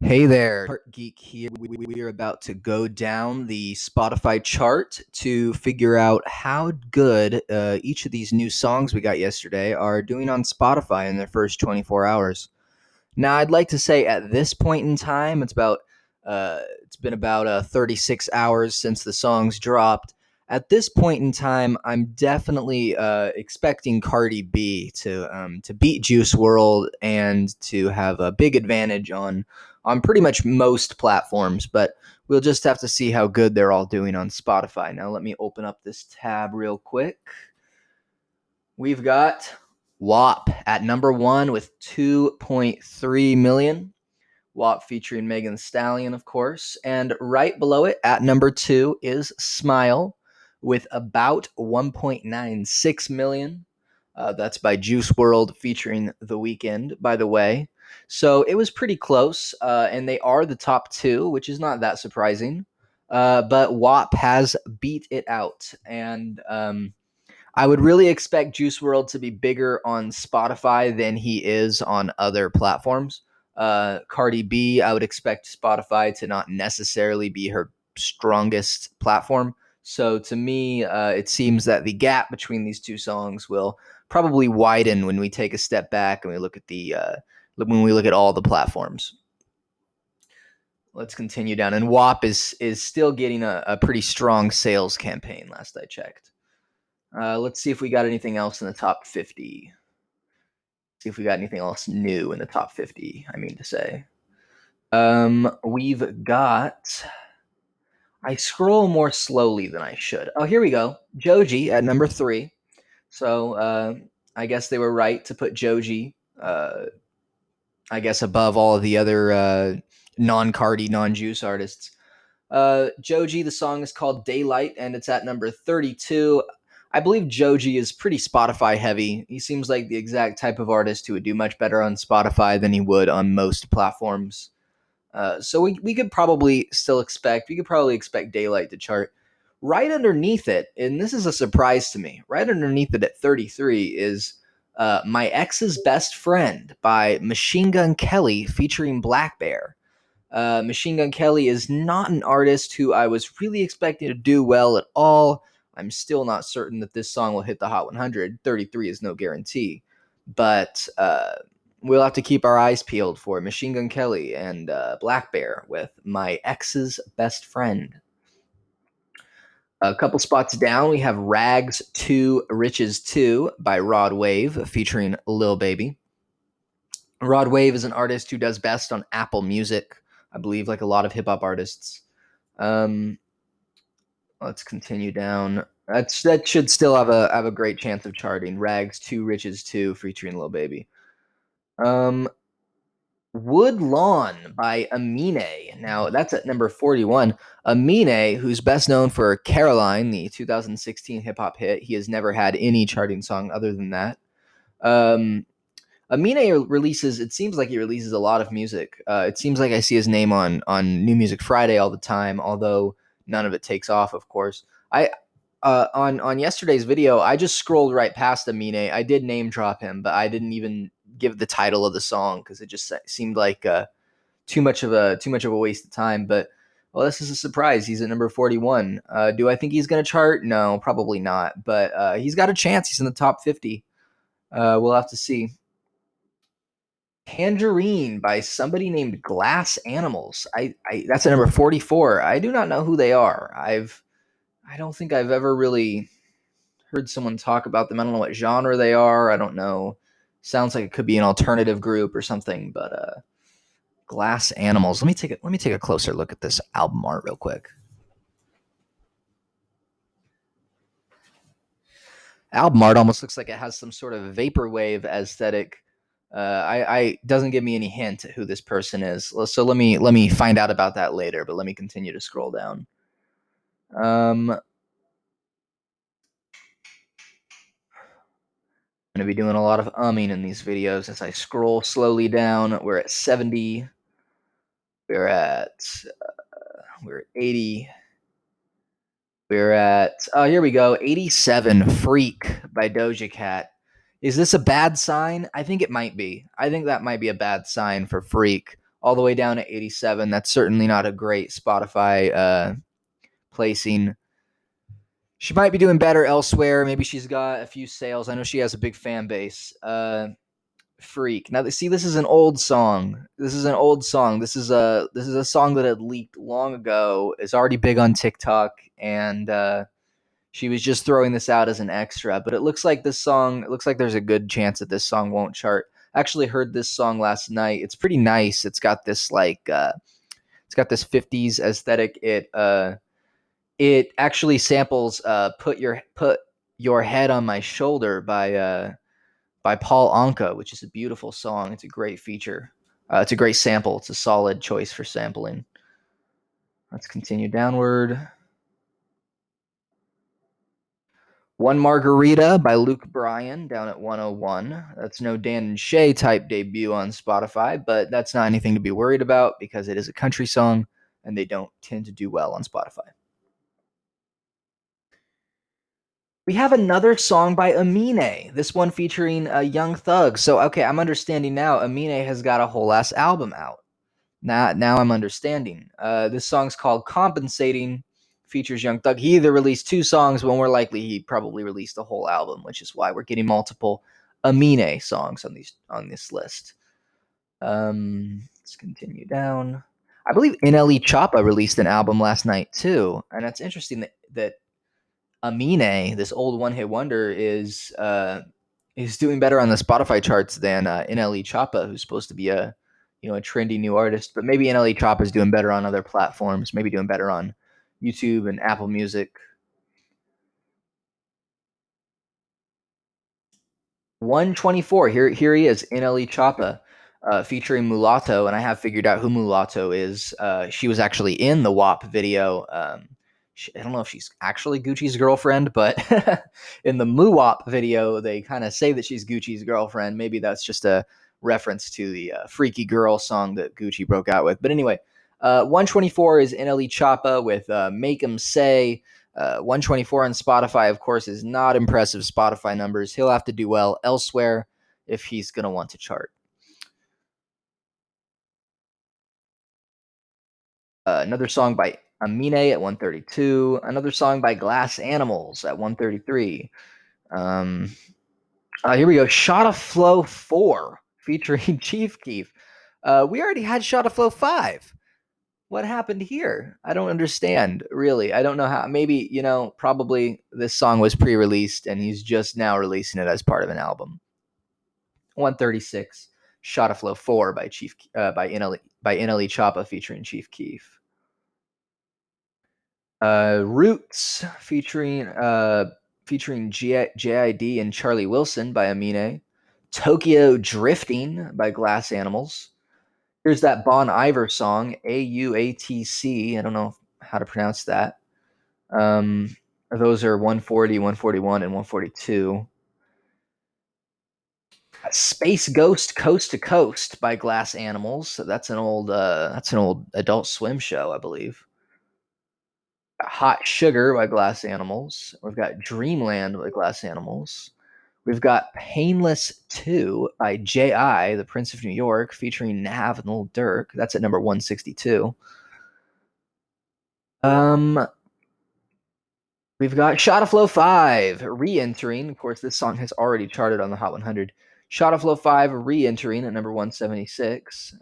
Hey there, Chart Geek here. We are about to go down the Spotify chart to figure out how good each of these new songs we got yesterday are doing on Spotify in their first 24 hours. Now, I'd like to say at this point in time, it's been about 36 hours since the songs dropped. At this point in time, I'm definitely expecting Cardi B to beat Juice World and to have a big advantage on pretty much most platforms. But we'll just have to see how good they're all doing on Spotify. Now, let me open up this tab real quick. We've got WAP at number one with 2.3 million. WAP featuring Megan Thee Stallion, of course. And right below it at number two is Smile with about 1.96 million. That's by Juice World featuring The Weeknd, by the way. So it was pretty close, and they are the top two, which is not that surprising. But WAP has beat it out. And I would really expect Juice World to be bigger on Spotify than he is on other platforms. Cardi B, I would expect Spotify to not necessarily be her strongest platform. So to me, it seems that the gap between these two songs will probably widen when we take a step back and we look at when we look at all the platforms. Let's continue down, and WAP is still getting a pretty strong sales campaign. Last I checked. Let's see if we got anything else in the top 50. See if we got anything else new in the top 50, I mean to say. We've got... I scroll more slowly than I should. Oh, here we go. Joji at number 3. So I guess they were right to put Joji, I guess, above all of the other non-Cardi, non-Juice artists. Joji, the song is called Daylight, and it's at number 32. I believe Joji is pretty Spotify heavy. He seems like the exact type of artist who would do much better on Spotify than he would on most platforms. So we could probably expect Daylight to chart. Right underneath it, and this is a surprise to me, right underneath it at 33 is My Ex's Best Friend by Machine Gun Kelly featuring blackbear. Machine Gun Kelly is not an artist who I was really expecting to do well at all. I'm still not certain that this song will hit the Hot 100. 33 is no guarantee. But we'll have to keep our eyes peeled for Machine Gun Kelly and blackbear with My Ex's Best Friend. A couple spots down, we have Rags 2 Riches 2 by Rod Wave featuring Lil Baby. Rod Wave is an artist who does best on Apple Music, I believe, like a lot of hip-hop artists. Let's continue down. That should still have a great chance of charting. Rags 2 Riches 2 featuring Lil Baby. Woodlawn by Amine. Now, that's at number 41. Amine, who's best known for Caroline, the 2016 hip-hop hit. He has never had any charting song other than that. Amine releases, it seems like he releases a lot of music. It seems like I see his name on New Music Friday all the time, although none of it takes off, of course. On yesterday's video, I just scrolled right past Amine. I did name drop him, but I didn't even give the title of the song because it just seemed like too much of a waste of time. But well, this is a surprise. He's at number 41. Do I think he's going to chart? No, probably not. But he's got a chance. He's in the top 50. We'll have to see. Tangerine by somebody named Glass Animals. That's at number 44. I do not know who they are. I don't think I've ever really heard someone talk about them. I don't know what genre they are. I don't know. Sounds like it could be an alternative group or something, but Glass Animals. Let me take a closer look at this album art real quick. Album art almost looks like it has some sort of vaporwave aesthetic. I doesn't give me any hint at who this person is. So let me find out about that later. But let me continue to scroll down. I'm gonna be doing a lot of umming in these videos as I scroll slowly down. We're at 70. We're at 80. We're at here we go. 87. Freak by Doja Cat. Is this a bad sign? I think it might be. I think that might be a bad sign for Freak. all the way down to 87. That's certainly not a great Spotify placing. She might be doing better elsewhere. Maybe she's got a few sales. I know she has a big fan base. Freak. Now, see, this is an old song. This is a song that had leaked long ago. It's already big on TikTok, and she was just throwing this out as an extra. But it looks like there's a good chance that this song won't chart. I actually heard this song last night. It's pretty nice. It's got this it's got this 50s aesthetic. It actually samples "Put Your Head on My Shoulder" by Paul Anka, which is a beautiful song. It's a great feature. It's a great sample. It's a solid choice for sampling. Let's continue downward. One Margarita by Luke Bryan down at 101. That's no Dan and Shay type debut on Spotify, but that's not anything to be worried about because it is a country song and they don't tend to do well on Spotify. We have another song by Amine, this one featuring Young Thug. So, okay, I'm understanding now. Amine has got a whole ass album out. Now I'm understanding. This song's called Compensating, features Young Thug. He either released two songs, but more likely he probably released a whole album, which is why we're getting multiple Amine songs on this list. Let's continue down. I believe NLE Choppa released an album last night too, and it's interesting that Amine, this old one-hit wonder, is doing better on the Spotify charts than NLE Choppa, who's supposed to be a trendy new artist. But maybe NLE Choppa is doing better on other platforms. Maybe doing better on YouTube and Apple Music. 124. Here he is, NLE Choppa, featuring Mulatto, and I have figured out who Mulatto is. She was actually in the WAP video. I don't know if she's actually Gucci's girlfriend, but in the MUWAP video, they kind of say that she's Gucci's girlfriend. Maybe that's just a reference to the Freaky Girl song that Gucci broke out with. But anyway, 124 is NLE Choppa with Make 'Em Say. 124 on Spotify, of course, is not impressive Spotify numbers. He'll have to do well elsewhere if he's going to want to chart. Another song by Amine at 132. Another song by Glass Animals at 133. Here we go. Shot of Flow 4 featuring Chief Keef. We already had Shot of Flow 5. What happened here? I don't understand, really. I don't know how. Maybe, probably this song was pre-released and he's just now releasing it as part of an album. 136. Shot of Flow 4 by NLE Choppa featuring Chief Keef. Roots featuring JID and Charlie Wilson by Amine. Tokyo Drifting by Glass Animals. Here's that Bon Iver song, AUATC. I don't know how to pronounce that. Those are 140, 141, and 142. Space Ghost Coast to Coast by Glass Animals. That's an old Adult Swim show, I believe. Hot Sugar by Glass Animals. We've got Dreamland by Glass Animals. We've got Painless 2 by J.I., the Prince of New York, featuring Nav and Lil Durk. That's at number 162. We've got Shot of Flow 5 re-entering. Of course, this song has already charted on the Hot 100. Shot of Flow 5 re-entering at number 176.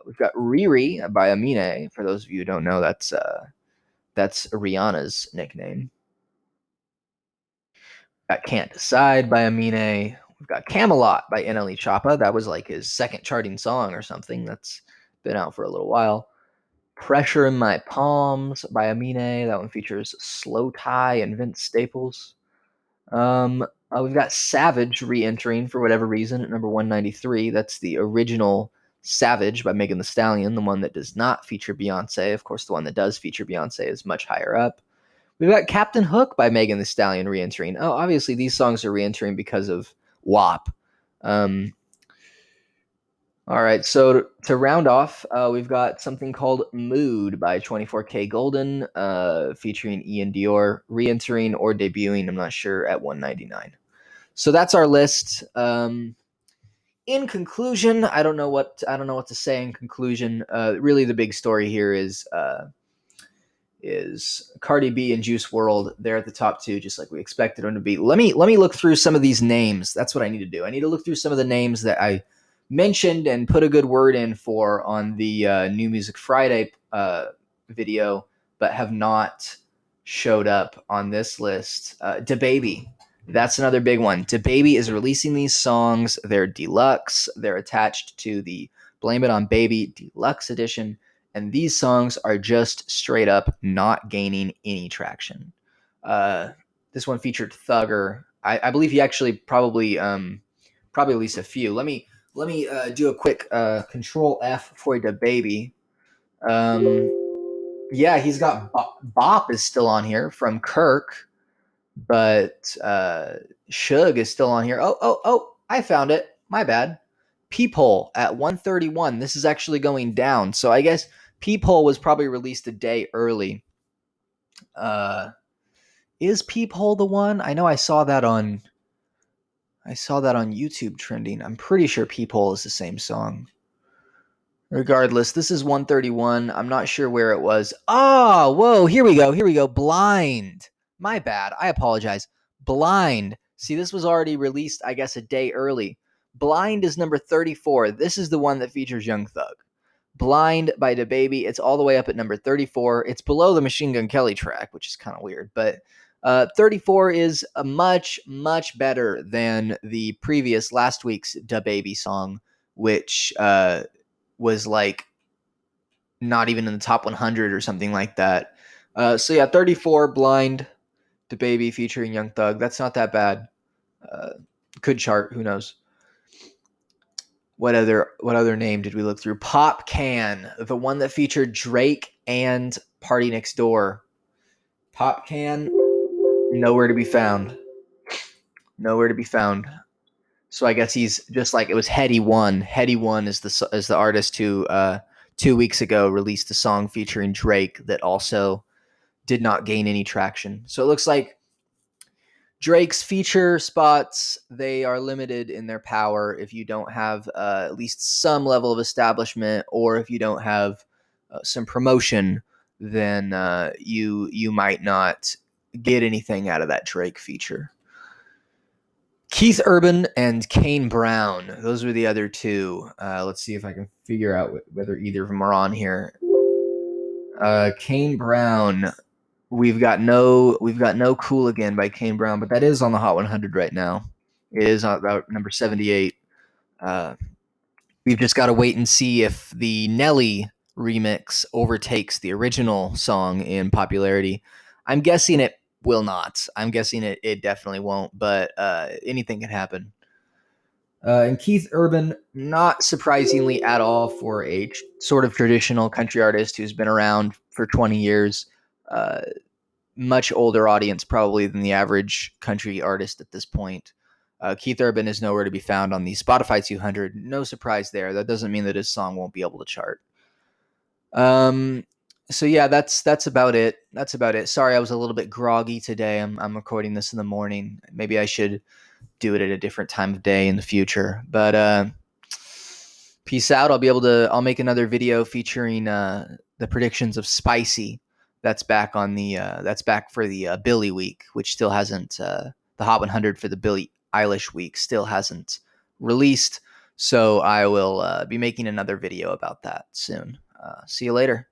We've got Riri by Amine. For those of you who don't know, that's Rihanna's nickname. Got Can't Decide by Amine. We've got Camelot by NLE Choppa. That was like his second charting song or something. That's been out for a little while. Pressure in My Palms by Amine. That one features Slow Tie and Vince Staples. We've got Savage re-entering for whatever reason at number 193. That's the original Savage by Megan Thee Stallion, the one that does not feature Beyonce. Of course, the one that does feature Beyonce is much higher up. We've got Captain Hook by Megan Thee Stallion re-entering. Oh, obviously these songs are re-entering because of WAP. All right, so to round off, we've got something called Mood by 24kGoldn, featuring Ian Dior, re-entering or debuting, I'm not sure, at 199. So that's our list. in conclusion, I don't know what to say in conclusion. Really, the big story here is Cardi B and Juice WRLD. They're at the top two, just like we expected them to be. Let me look through some of these names. That's what I need to do. I need to look through some of the names that I mentioned and put a good word in for on the New Music Friday video, but have not showed up on this list. DaBaby. That's another big one. DaBaby is releasing these songs. They're deluxe. They're attached to the Blame It on Baby Deluxe Edition. And these songs are just straight up not gaining any traction. This one featured Thugger. I believe he actually probably released a few. Let me do a quick Control F for DaBaby. Yeah, he's got Bop is still on here from Kirk, but Suge is still on here. Oh! I found it. My bad. Peephole at 131. This is actually going down. So I guess Peephole was probably released a day early. Is Peephole the one? I know I saw that on YouTube trending. I'm pretty sure Peephole is the same song. Regardless, this is 131. I'm not sure where it was. Oh, whoa, here we go. Blind. My bad. I apologize. Blind. See, this was already released, I guess, a day early. Blind is number 34. This is the one that features Young Thug. Blind by DaBaby. It's all the way up at number 34. It's below the Machine Gun Kelly track, which is kind of weird. But 34 is a much, much better than the previous last week's DaBaby song, which was like not even in the top 100 or something like that. So yeah, 34, Blind, DaBaby featuring Young Thug. That's not that bad. Could chart. Who knows? What other name did we look through? Pop Can, the one that featured Drake and Party Next Door. Pop Can, nowhere to be found. Nowhere to be found. So I guess he's just like it was Headie One. Headie One is the artist who 2 weeks ago released a song featuring Drake that also did not gain any traction. So it looks like Drake's feature spots, they are limited in their power if you don't have at least some level of establishment, or if you don't have some promotion, then you might not get anything out of that Drake feature. Keith Urban and Kane Brown. Those were the other two. Let's see if I can figure out whether either of them are on here. Kane Brown. We've got no Cool Again by Kane Brown, but that is on the Hot 100 right now. It is about number 78. We've just got to wait and see if the Nelly remix overtakes the original song in popularity. I'm guessing it will not. I'm guessing it definitely won't, but anything can happen. And Keith Urban, not surprisingly at all, for a sort of traditional country artist who's been around for 20 years, much older audience probably than the average country artist at this point. Keith Urban is nowhere to be found on the Spotify 200. No surprise there. That doesn't mean that his song won't be able to chart. So yeah, that's about it. That's about it. Sorry, I was a little bit groggy today. I'm recording this in the morning. Maybe I should do it at a different time of day in the future. But peace out. I'll make another video featuring the predictions of Spicy. That's back on the that's back for the Billie week, which still hasn't the Hot 100 for the Billie Eilish week still hasn't released. So I will be making another video about that soon. See you later.